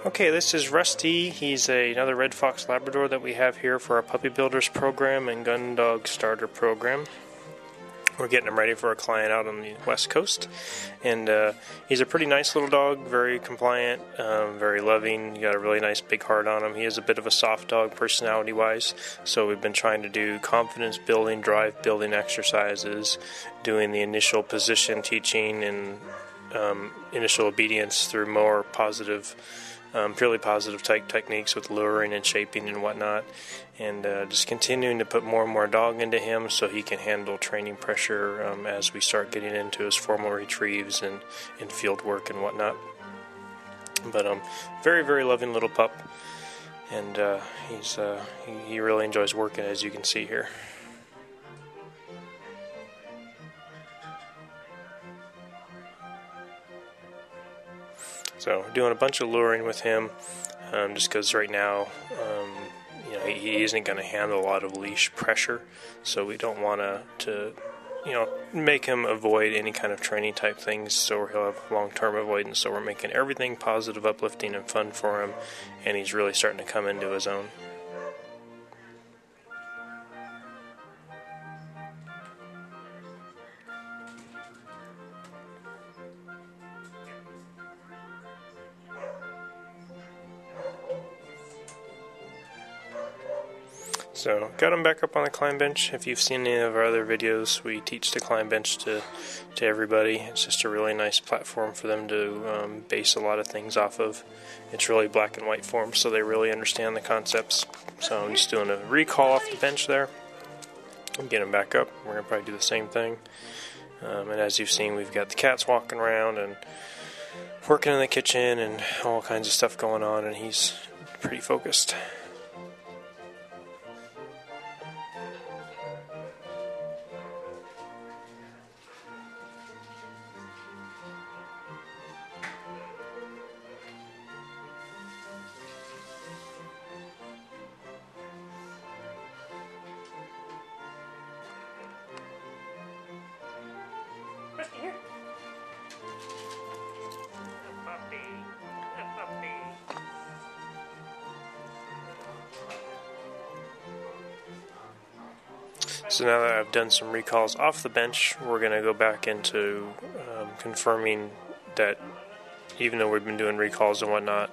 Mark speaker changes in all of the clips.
Speaker 1: Okay, this is Rusty. He's another Red Fox Labrador that we have here for our Puppy Builders program and GunDog Starter program. We're getting him ready for a client out on the West Coast. And he's a pretty nice little dog, very compliant, very loving. He got a really nice big heart on him. He is a bit of a soft dog personality-wise, so we've been trying to do confidence building, drive building exercises, doing the initial position teaching and initial obedience through more positive, purely positive type techniques with luring and shaping and whatnot, and just continuing to put more and more dog into him so he can handle training pressure as we start getting into his formal retrieves and field work and whatnot. But very, very loving little pup, and he really enjoys working, as you can see here. So doing a bunch of luring with him, just because right now, he isn't going to handle a lot of leash pressure, so we don't want to make him avoid any kind of training type things, so he'll have long-term avoidance. So we're making everything positive, uplifting, and fun for him, and he's really starting to come into his own. So, got him back up on the climb bench. If you've seen any of our other videos, we teach the climb bench to everybody. It's just a really nice platform for them to base a lot of things off of. It's really black and white form, so they really understand the concepts. So I'm just doing a recall off the bench there. Get him back up. We're going to probably do the same thing. And as you've seen, we've got the cats walking around and working in the kitchen and all kinds of stuff going on, and he's pretty focused. Here. A puppy. So now that I've done some recalls off the bench, we're going to go back into confirming that even though we've been doing recalls and whatnot,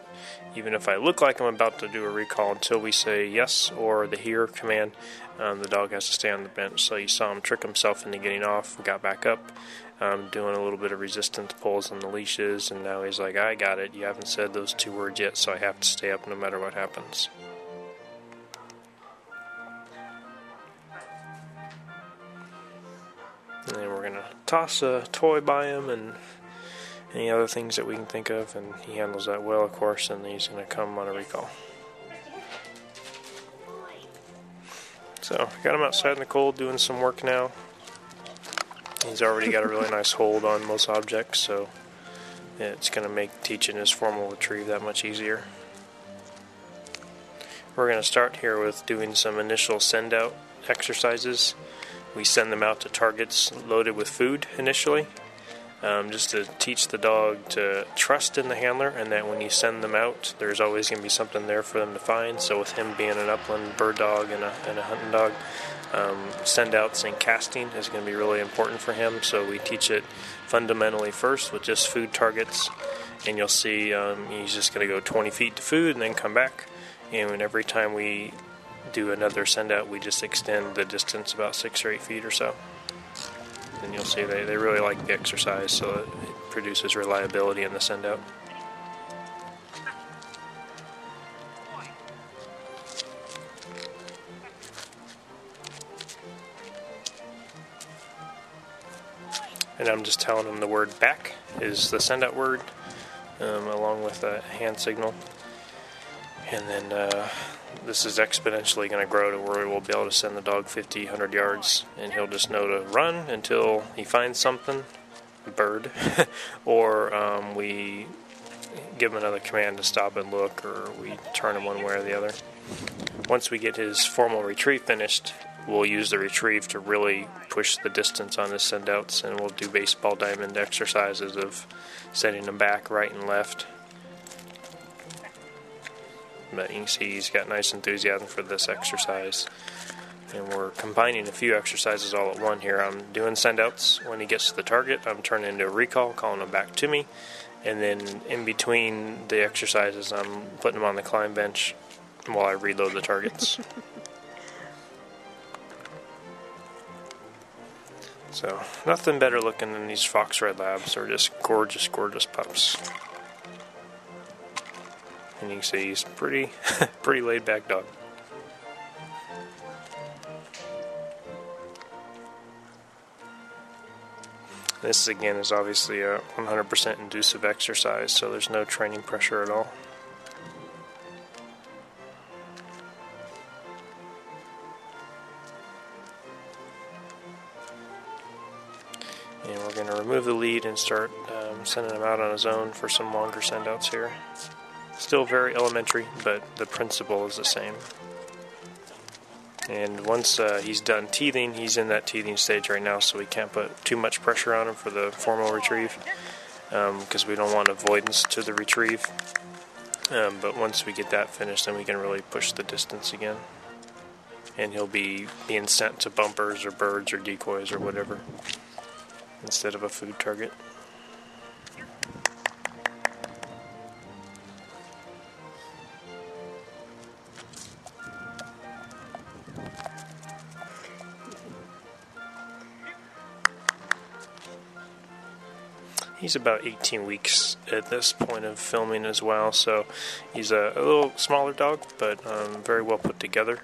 Speaker 1: even if I look like I'm about to do a recall, until we say yes or the here command, the dog has to stay on the bench. So you saw him trick himself into getting off, got back up, doing a little bit of resistance pulls on the leashes, and now he's like, I got it, you haven't said those two words yet, so I have to stay up no matter what happens. And then we're going to toss a toy by him and any other things that we can think of, and he handles that well, of course, and he's going to come on a recall. So, got him outside in the cold doing some work now. He's already got a really nice hold on most objects, so it's going to make teaching his formal retrieve that much easier. We're going to start here with doing some initial send-out exercises. We send them out to targets loaded with food initially, just to teach the dog to trust in the handler, and that when you send them out, there's always going to be something there for them to find. So with him being an upland bird dog and a hunting dog, send-outs and casting is going to be really important for him. So we teach it fundamentally first with just food targets, and you'll see he's just going to go 20 feet to food and then come back. And every time we do another send-out, we just extend the distance about 6 or 8 feet or so. And you'll see they really like the exercise, so it produces reliability in the send-out. And I'm just telling them the word back is the send-out word, along with a hand signal. And then this is exponentially going to grow to where we'll be able to send the dog 50, 100 yards, and he'll just know to run until he finds something, a bird, or we give him another command to stop and look, or we turn him one way or the other. Once we get his formal retrieve finished, we'll use the retrieve to really push the distance on his send-outs, and we'll do baseball diamond exercises of sending him back right and left. but you can see he's got nice enthusiasm for this exercise. And we're combining a few exercises all at one here. I'm doing send-outs. When he gets to the target, I'm turning into a recall, calling him back to me. And then in between the exercises, I'm putting him on the climb bench while I reload the targets. So, nothing better looking than these Fox Red Labs. They're just gorgeous, gorgeous pups. And you can see he's pretty laid back dog. This again is obviously a 100% inducive exercise, so there's no training pressure at all. And we're going to remove the lead and start sending him out on his own for some longer send-outs here. Still very elementary, but the principle is the same. And once he's done teething, he's in that teething stage right now, so we can't put too much pressure on him for the formal retrieve, because we don't want avoidance to the retrieve. But once we get that finished, then we can really push the distance again. And he'll be being sent to bumpers or birds or decoys or whatever, instead of a food target. He's about 18 weeks at this point of filming as well, so he's a little smaller dog, but very well put together.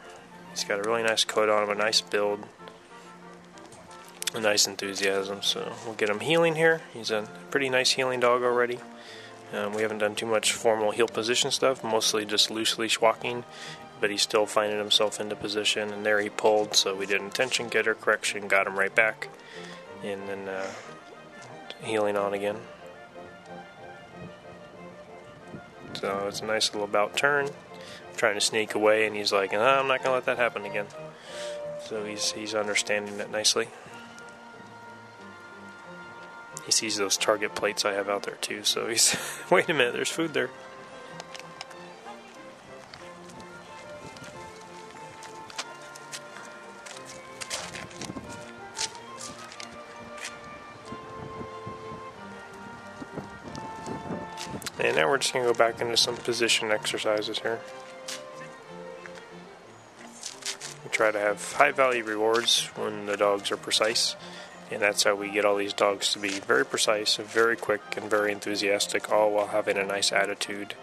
Speaker 1: He's got a really nice coat on him, a nice build, a nice enthusiasm, so we'll get him healing here. He's a pretty nice healing dog already. We haven't done too much formal heel position stuff, mostly just loose leash walking, but he's still finding himself into position, and there he pulled, so we did intention getter correction, got him right back, and then healing on again. So it's a nice little about turn. I'm trying to sneak away, and he's like, I'm not going to let that happen again. So he's understanding it nicely. He sees those target plates I have out there too, so he's, wait a minute, there's food there. And now we're just going to go back into some position exercises here. We try to have high value rewards when the dogs are precise, and that's how we get all these dogs to be very precise, very quick, and very enthusiastic, all while having a nice attitude.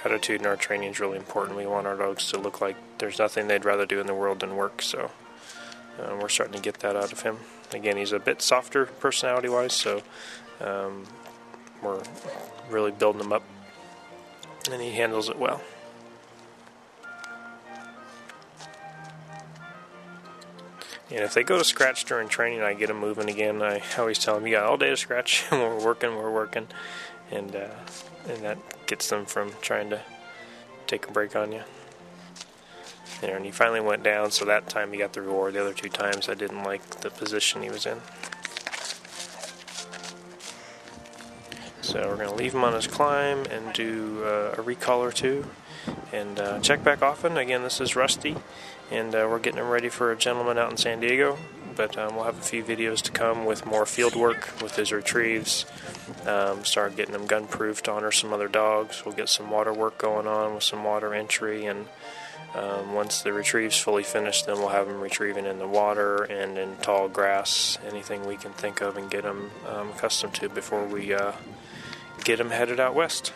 Speaker 1: Attitude in our training is really important. We want our dogs to look like there's nothing they'd rather do in the world than work, so we're starting to get that out of him. Again, he's a bit softer personality-wise, so we're really building him up, and he handles it well. And if they go to scratch during training, I get them moving again. I always tell them, you got all day to scratch, and we're working, and that gets them from trying to take a break on you. There, and he finally went down, so that time he got the reward. The other two times I didn't like the position he was in. So we're going to leave him on his climb and do a recall or two, and check back often. Again, this is Rusty, and we're getting him ready for a gentleman out in San Diego, but we'll have a few videos to come with more field work with his retrieves, start getting him gun-proof to honor some other dogs. We'll get some water work going on with some water entry, and once the retrieve's fully finished, then we'll have him retrieving in the water and in tall grass, anything we can think of, and get him accustomed to before we get him headed out west.